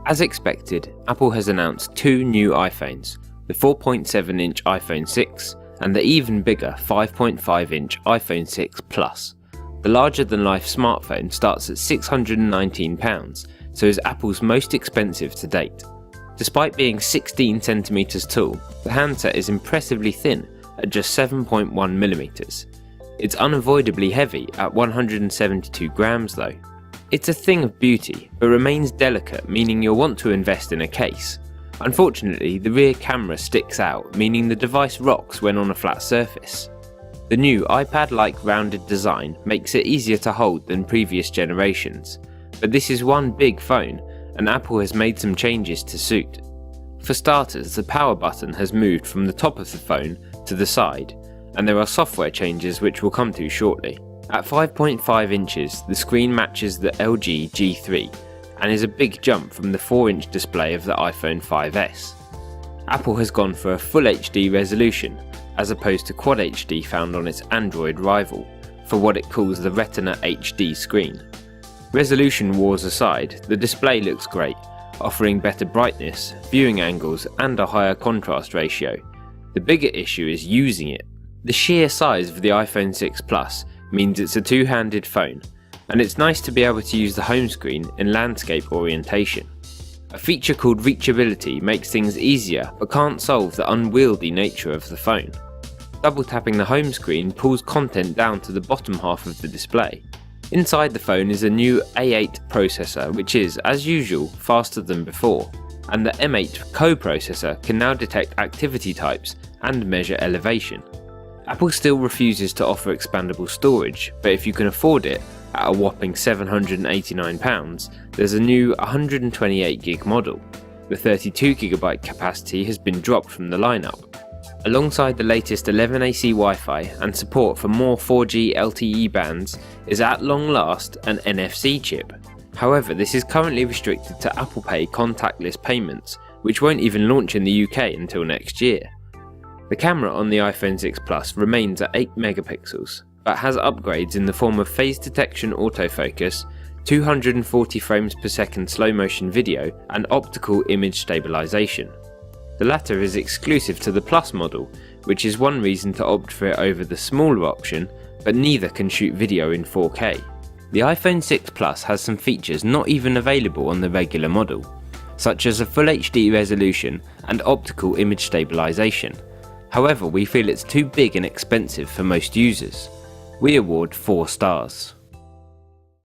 As expected, Apple has announced two new iPhones, the 4.7-inch iPhone 6 and the even bigger 5.5-inch iPhone 6 Plus. The larger-than-life smartphone starts at £619, so is Apple's most expensive to date. Despite being 16 cm tall, the handset is impressively thin at just 7.1mm. It's unavoidably heavy at 172 grams though. It's a thing of beauty, but remains delicate, meaning you'll want to invest in a case. Unfortunately, the rear camera sticks out, meaning the device rocks when on a flat surface. The new iPad-like rounded design makes it easier to hold than previous generations, but this is one big phone, and Apple has made some changes to suit. For starters, the power button has moved from the top of the phone to the side, and there are software changes which we'll come to shortly. At 5.5 inches, the screen matches the LG G3 and is a big jump from the 4-inch display of the iPhone 5S. Apple has gone for a Full HD resolution, as opposed to Quad HD found on its Android rival, for what it calls the Retina HD screen. Resolution wars aside, the display looks great, offering better brightness, viewing angles and a higher contrast ratio. The bigger issue is using it. The sheer size of the iPhone 6 Plus means it's a two-handed phone, and it's nice to be able to use the home screen in landscape orientation. A feature called reachability makes things easier but can't solve the unwieldy nature of the phone. Double tapping the home screen pulls content down to the bottom half of the display. Inside the phone is a new A8 processor which is, as usual, faster than before, and the M8 co-processor can now detect activity types and measure elevation. Apple still refuses to offer expandable storage, but if you can afford it, at a whopping £789, there's a new 128GB model. The 32GB capacity has been dropped from the lineup. Alongside the latest 11AC Wi-Fi and support for more 4G LTE bands is at long last an NFC chip. However, this is currently restricted to Apple Pay contactless payments, which won't even launch in the UK until next year. The camera on the iPhone 6 Plus remains at 8 megapixels, but has upgrades in the form of phase detection autofocus, 240 frames per second slow motion video and optical image stabilization. The latter is exclusive to the Plus model, which is one reason to opt for it over the smaller option, but neither can shoot video in 4K. The iPhone 6 Plus has some features not even available on the regular model, such as a Full HD resolution and optical image stabilization. However, we feel it's too big and expensive for most users. We award 4 stars.